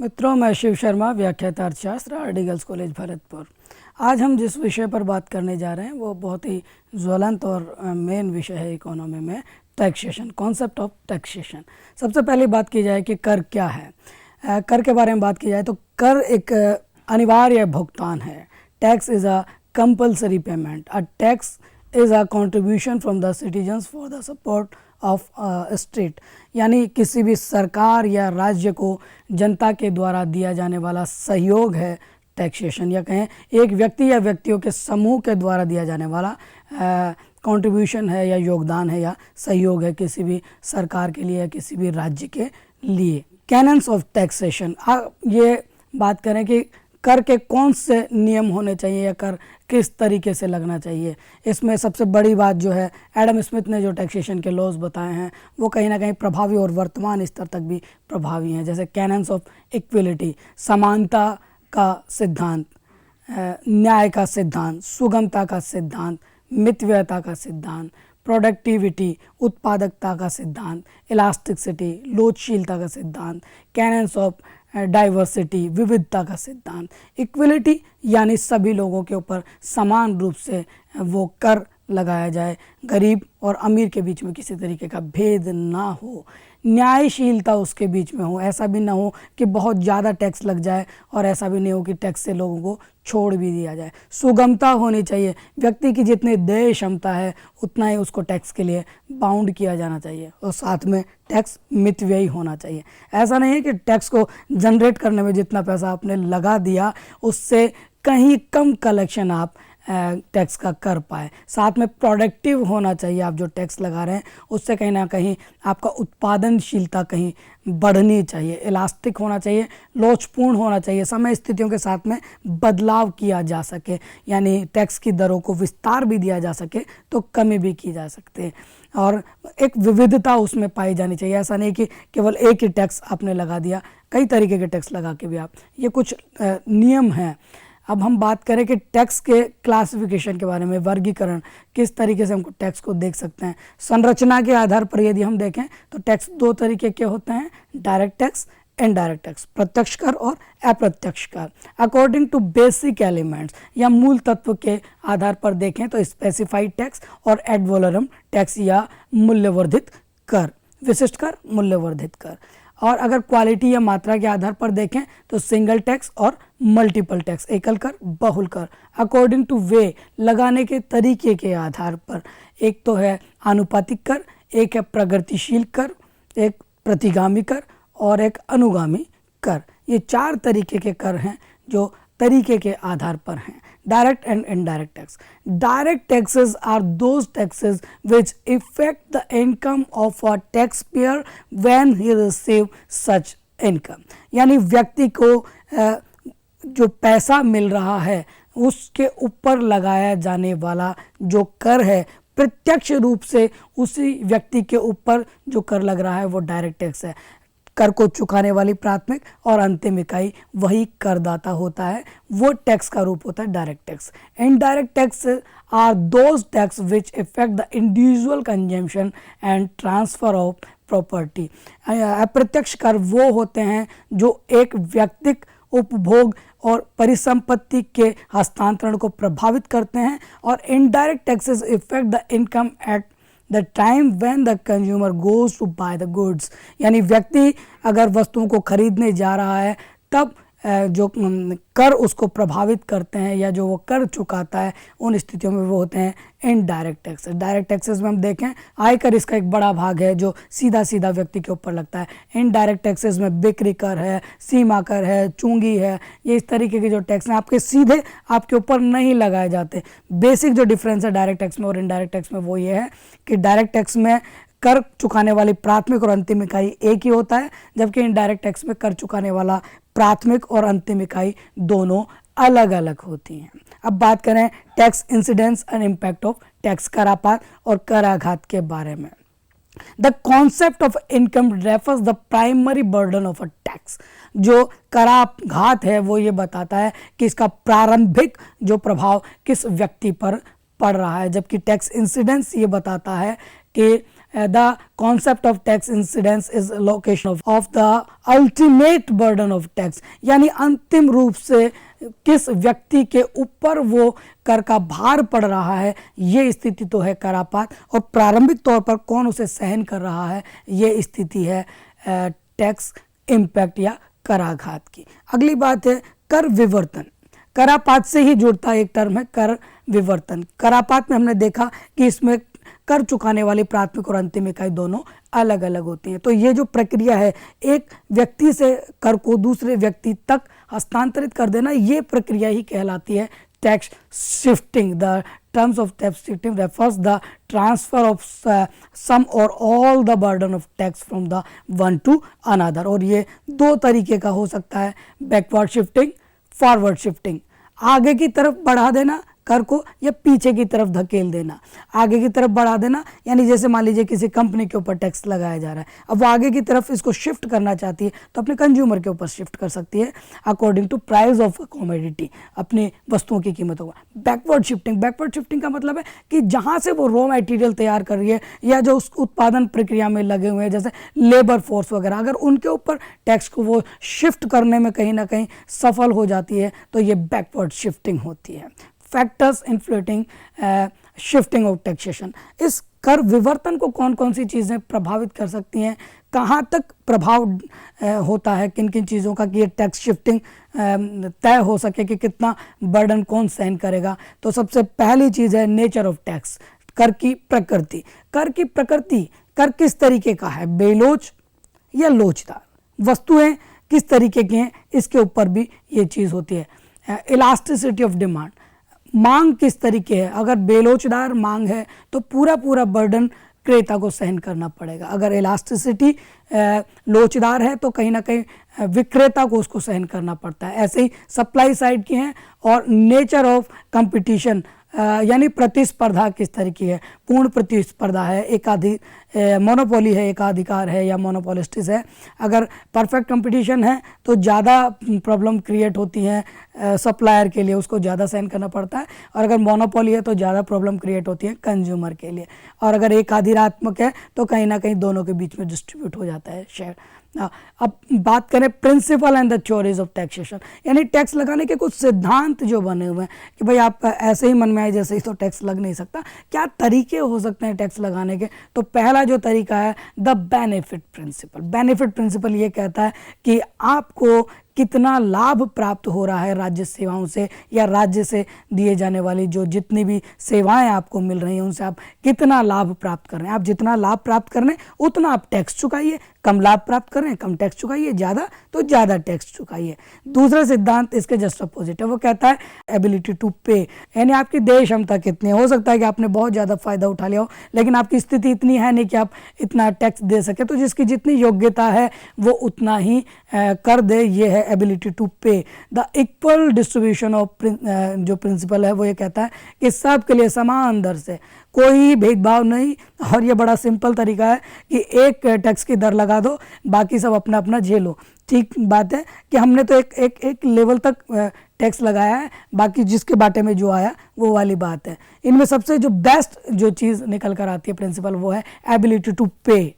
मित्रों, मैं शिव शर्मा, व्याख्याता अर्थशास्त्र, आरडी गर्ल्स कॉलेज भरतपुर। आज हम जिस विषय पर बात करने जा रहे हैं वो बहुत ही ज्वलंत और मेन विषय है इकोनॉमी में, टैक्सेशन, कॉन्सेप्ट ऑफ टैक्सेशन। सबसे पहले बात की जाए कि कर क्या है। कर के बारे में बात की जाए तो कर एक अनिवार्य भुगतान है। Tax is a compulsory payment. A tax is a contribution from the citizens for the support of state, यानी किसी भी सरकार या राज्य को जनता के द्वारा दिया जाने वाला सहयोग है टैक्सेशन, या कहें एक व्यक्ति या व्यक्तियों के समूह के द्वारा दिया जाने वाला कंट्रीब्यूशन है या योगदान है या सहयोग है किसी भी सरकार के लिए या किसी भी राज्य के लिए। कैनन्स ऑफ टैक्सेशन, ये बात करें कि कर के कौन से नियम होने चाहिए या कर किस तरीके से लगना चाहिए। इसमें सबसे बड़ी बात जो है, एडम स्मिथ ने जो टैक्सेशन के लॉज बताए हैं वो कहीं ना कहीं प्रभावी और वर्तमान स्तर तक भी प्रभावी हैं। जैसे कैनन्स ऑफ इक्वलिटी, समानता का सिद्धांत, न्याय का सिद्धांत, सुगमता का सिद्धांत, मितव्ययता का सिद्धांत, प्रोडक्टिविटी, उत्पादकता का सिद्धांत, इलास्टिसिटी, लोचशीलता का सिद्धांत, कैनन्स ऑफ डाइवर्सिटी, विविधता का सिद्धांत, इक्वलिटी यानी सभी लोगों के ऊपर समान रूप से वो कर लगाया जाए, गरीब और अमीर के बीच में किसी तरीके का भेद ना हो, न्यायशीलता उसके बीच में हो, ऐसा भी ना हो कि बहुत ज़्यादा टैक्स लग जाए और ऐसा भी नहीं हो कि टैक्स से लोगों को छोड़ भी दिया जाए। सुगमता होनी चाहिए, व्यक्ति की जितनी देय क्षमता है उतना ही उसको टैक्स के लिए बाउंड किया जाना चाहिए, और साथ में टैक्स मितव्ययी होना चाहिए। ऐसा नहीं है कि टैक्स को जनरेट करने में जितना पैसा आपने लगा दिया उससे कहीं कम कलेक्शन आप टैक्स का कर पाए। साथ में प्रोडक्टिव होना चाहिए, आप जो टैक्स लगा रहे हैं उससे कहीं ना कहीं आपका उत्पादनशीलता कहीं बढ़नी चाहिए। इलास्टिक होना चाहिए, लोचपूर्ण होना चाहिए, समय स्थितियों के साथ में बदलाव किया जा सके, यानी टैक्स की दरों को विस्तार भी दिया जा सके तो कमी भी की जा सकती है, और एक विविधता उसमें पाई जानी चाहिए। ऐसा नहीं कि केवल एक ही टैक्स आपने लगा दिया, कई तरीके के टैक्स लगा के भी आप, ये कुछ नियम हैं। अब हम बात करें कि टैक्स के क्लासिफिकेशन के बारे में, वर्गीकरण, किस तरीके से हमको टैक्स को देख सकते हैं। संरचना के आधार पर यदि हम देखें तो टैक्स दो तरीके के होते हैं, डायरेक्ट टैक्स, इनडायरेक्ट टैक्स, प्रत्यक्ष कर और अप्रत्यक्ष कर। अकॉर्डिंग टू बेसिक एलिमेंट्स या मूल तत्व के आधार पर देखें तो स्पेसिफाइड टैक्स और एड वैलोरम टैक्स या मूल्यवर्धित कर, विशिष्ट कर, मूल्यवर्धित कर। और अगर क्वालिटी या मात्रा के आधार पर देखें तो सिंगल टैक्स और मल्टीपल टैक्स, एकल कर, बहुल कर। अकॉर्डिंग टू वे, लगाने के तरीके के आधार पर, एक तो है आनुपातिक कर, एक है प्रगतिशील कर, एक प्रतिगामी कर और एक अनुगामी कर। ये चार तरीके के कर हैं जो तरीके के आधार पर हैं। Direct and indirect tax. Direct taxes are those taxes which effect the income of a tax payer when he receive such income, यानी व्यक्ति को जो पैसा मिल रहा है उसके ऊपर लगाया जाने वाला जो कर है, प्रत्यक्ष रूप से उसी व्यक्ति के ऊपर जो कर लग रहा है वो डायरेक्ट टैक्स है। कर को चुकाने वाली प्राथमिक और अंतिम इकाई वही करदाता होता है, वो टैक्स का रूप होता है direct tax. Indirect tax are those tax which effect the individual consumption and transfer of property. अप्रत्यक्ष कर वो होते हैं जो एक व्यक्तिक उपभोग और परिसंपत्ति के हस्तांतरण को प्रभावित करते हैं, और indirect taxes effect the income at the time when the consumer goes to buy the goods, यानी व्यक्ति अगर वस्तुओं को खरीदने जा रहा है तब जो कर उसको प्रभावित करते हैं या जो वो कर चुकाता है, उन स्थितियों में वो होते हैं इनडायरेक्ट टैक्सेस। डायरेक्ट टैक्सेस में हम देखें आयकर इसका एक बड़ा भाग है जो सीधा सीधा व्यक्ति के ऊपर लगता है। इनडायरेक्ट टैक्सेस में बिक्री कर है, सीमा कर है, चूंगी है, ये इस तरीके के जो टैक्स हैं आपके सीधे आपके ऊपर नहीं लगाए जाते। बेसिक जो डिफरेंस है डायरेक्ट टैक्स में और इनडायरेक्ट टैक्स में वो ये है कि डायरेक्ट टैक्स में कर चुकाने वाली प्राथमिक और अंतिम इकाई एक ही होता है, जबकि इनडायरेक्ट टैक्स में कर चुकाने वाला प्राथमिक और अंतिम इकाई दोनों अलग अलग होती हैं। अब बात करें tax incidence and impact of tax, करापात और कराघात के बारे में। The concept of income refers the primary burden of a tax. जो कराघात है वो ये बताता है कि इसका प्रारंभिक जो प्रभाव किस व्यक्ति पर पड़ रहा है, जबकि टैक्स इंसिडेंस ये बताता है कि the concept of tax incidence is location of the ultimate burden of tax, यानी अंतिम रूप से किस व्यक्ति के ऊपर वो कर का भार पड़ रहा है, ये स्थिति तो है करापात, और प्रारंभिक तौर पर कौन उसे सहन कर रहा है, ये स्थिति है टैक्स इम्पैक्ट या कराघात की। अगली बात है कर विवर्तन। करापात से ही जुड़ता एक टर्म है कर विवर्तन। करापात में हमने देखा कि इसमें कर चुकाने वाली प्राथमिक और अंतिम इकाई दोनों अलग अलग होती हैं। तो ये जो प्रक्रिया है एक व्यक्ति से कर को दूसरे व्यक्ति तक हस्तांतरित कर देना, ये प्रक्रिया ही कहलाती है tax shifting. The terms of tax shifting refers the transfer of some or all the burden of tax from the one to another। और ये दो तरीके का हो सकता है, बैकवर्ड शिफ्टिंग, फॉरवर्ड शिफ्टिंग। आगे की तरफ बढ़ा देना कर को या पीछे की तरफ धकेल देना। आगे की तरफ बढ़ा देना यानी जैसे मान लीजिए किसी कंपनी के ऊपर टैक्स लगाया जा रहा है, अब वो आगे की तरफ इसको शिफ्ट करना चाहती है तो अपने कंज्यूमर के ऊपर शिफ्ट कर सकती है according to price of commodity, अपनी वस्तुओं की कीमतों का। बैकवर्ड शिफ्टिंग का मतलब है कि जहाँ से वो रॉ मटेरियल तैयार कर रही है या जो उस उत्पादन प्रक्रिया में लगे हुए हैं जैसे लेबर फोर्स वगैरह, अगर उनके ऊपर टैक्स को वो शिफ्ट करने में कहीं ना कहीं सफल हो जाती है तो ये बैकवर्ड शिफ्टिंग होती है। Factors influencing shifting of taxation. इस कर विवर्तन को कौन कौन सी चीज़ें प्रभावित कर सकती हैं, कहाँ तक प्रभाव होता है किन किन चीज़ों का कि ये टैक्स शिफ्टिंग तय हो सके कि कितना बर्डन कौन सहन करेगा। तो सबसे पहली चीज़ है नेचर ऑफ टैक्स, कर की प्रकृति। कर की प्रकृति, कर किस तरीके का है, बेलोच या लोचदार, वस्तुएं किस तरीके की हैं, इसके ऊपर भी ये चीज़ होती है। इलास्टिसिटी ऑफ डिमांड, मांग किस तरीके है, अगर बेलोचदार मांग है तो पूरा बर्डन क्रेता को सहन करना पड़ेगा, अगर इलास्टिसिटी लोचदार है तो कहीं ना कहीं विक्रेता को उसको सहन करना पड़ता है। ऐसे ही सप्लाई साइड की हैं। और नेचर ऑफ कंपटीशन यानी प्रतिस्पर्धा किस तरीके है, पूर्ण प्रतिस्पर्धा है, मोनोपोली है, एकाधिकार है या मोनोपोलिस्टिस है। अगर परफेक्ट कंपटीशन है तो ज़्यादा प्रॉब्लम क्रिएट होती हैं सप्लायर के लिए, उसको ज़्यादा सहन करना पड़ता है, और अगर मोनोपोली है तो ज़्यादा प्रॉब्लम क्रिएट होती है कंज्यूमर के लिए, और अगर एकाधिरात्मक है तो कहीं ना कहीं दोनों के बीच में डिस्ट्रीब्यूट हो जाता है शेयर। अब बात करें principle and the theories of taxation, यानी टैक्स लगाने के कुछ सिद्धांत जो बने हुए हैं कि भाई आप ऐसे ही मन में आए जैसे ही तो टैक्स लग नहीं सकता, क्या तरीके हो सकते हैं टैक्स लगाने के। तो पहला जो तरीका है the benefit principle. Benefit principle ये कहता है कि आपको कितना लाभ प्राप्त हो रहा है राज्य सेवाओं से या राज्य से दिए जाने वाली जो जितनी भी सेवाएं आपको मिल रही हैं उनसे आप कितना लाभ प्राप्त कर रहे हैं। आप जितना लाभ प्राप्त कर रहे हैं उतना आप टैक्स चुकाइए, कम लाभ प्राप्त कर रहे हैं कम टैक्स चुकाइए, ज़्यादा तो ज़्यादा टैक्स चुकाइए। दूसरा सिद्धांत इसके जस्ट अपोजिट है, वो कहता है एबिलिटी टू पे, यानी आपकी देय क्षमता कितनी है। हो सकता है कि आपने बहुत ज़्यादा फायदा उठा लिया हो लेकिन आपकी स्थिति इतनी है नहीं कि आप इतना टैक्स दे सके, तो जिसकी जितनी योग्यता है वो उतना ही कर दे। ये है एबिलिटी टू पे। द इक्वल डिस्ट्रीब्यूशन ऑफ जो प्रिंसिपल है वो ये कहता है कि सबके लिए समान दर से, कोई भेदभाव नहीं, और ये बड़ा सिंपल तरीका है कि एक टैक्स की दर लगा दो, बाकी सब अपना अपना झेलो। ठीक बात है कि हमने तो एक लेवल तक टैक्स लगाया है, बाकी जिसके बाटे में जो आया वो वाली बात है। इनमें सबसे जो बेस्ट जो चीज़ निकल कर आती है प्रिंसिपल वो है एबिलिटी टू पे।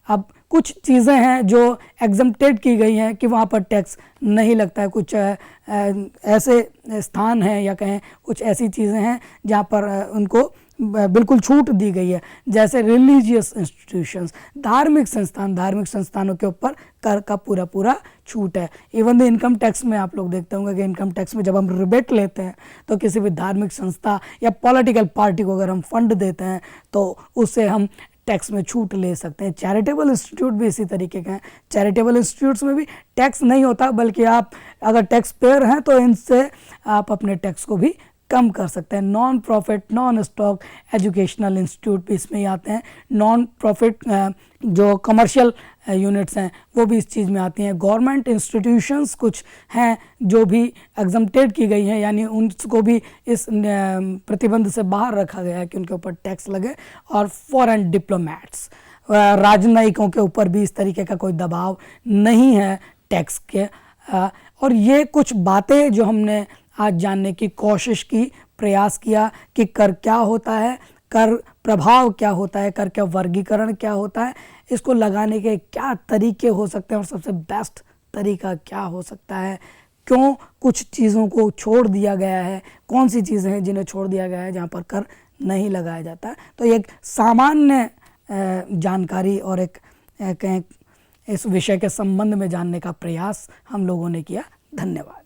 अब कुछ चीज़ें हैं जो एग्जम्प्टेड की गई हैं कि वहाँ पर टैक्स नहीं लगता है, कुछ ऐसे स्थान हैं या कहें कुछ ऐसी चीज़ें हैं जहाँ पर उनको बिल्कुल छूट दी गई है, जैसे रिलीजियस इंस्टीट्यूशंस, धार्मिक संस्थानों के ऊपर कर का पूरा छूट है। इवन द इनकम टैक्स में आप लोग देखते होंगे कि इनकम टैक्स में जब हम रिबेट लेते हैं तो किसी भी धार्मिक संस्था या पॉलिटिकल पार्टी को अगर हम फंड देते हैं तो उससे हम टैक्स में छूट ले सकते हैं। चैरिटेबल इंस्टीट्यूट भी इसी तरीके के हैं। चैरिटेबल इंस्टीट्यूट्स में भी टैक्स नहीं होता, बल्कि आप अगर टैक्स पेयर हैं तो इनसे आप अपने टैक्स को भी कम कर सकते हैं। Non profit non stock educational institute भी इसमें ही आते हैं। नॉन प्रॉफिट जो कमर्शियल यूनिट्स हैं वो भी इस चीज़ में आती हैं। गवर्नमेंट इंस्टीट्यूशंस कुछ हैं जो भी एग्जम्प्टेड की गई हैं, यानी उनको भी इस प्रतिबंध से बाहर रखा गया है कि उनके ऊपर टैक्स लगे। और फॉरेन डिप्लोमेट्स, राजनयिकों के ऊपर भी इस तरीके का कोई दबाव नहीं है टैक्स के। और ये कुछ बातें जो हमने आज जानने की कोशिश की, प्रयास किया कि कर क्या होता है, कर प्रभाव क्या होता है, कर का वर्गीकरण क्या होता है, इसको लगाने के क्या तरीके हो सकते हैं और सबसे बेस्ट तरीका क्या हो सकता है, क्यों कुछ चीज़ों को छोड़ दिया गया है, कौन सी चीज़ें हैं जिन्हें छोड़ दिया गया है जहाँ पर कर नहीं लगाया जाता है। तो एक सामान्य जानकारी और एक कहें इस विषय के संबंध में जानने का प्रयास हम लोगों ने किया। धन्यवाद।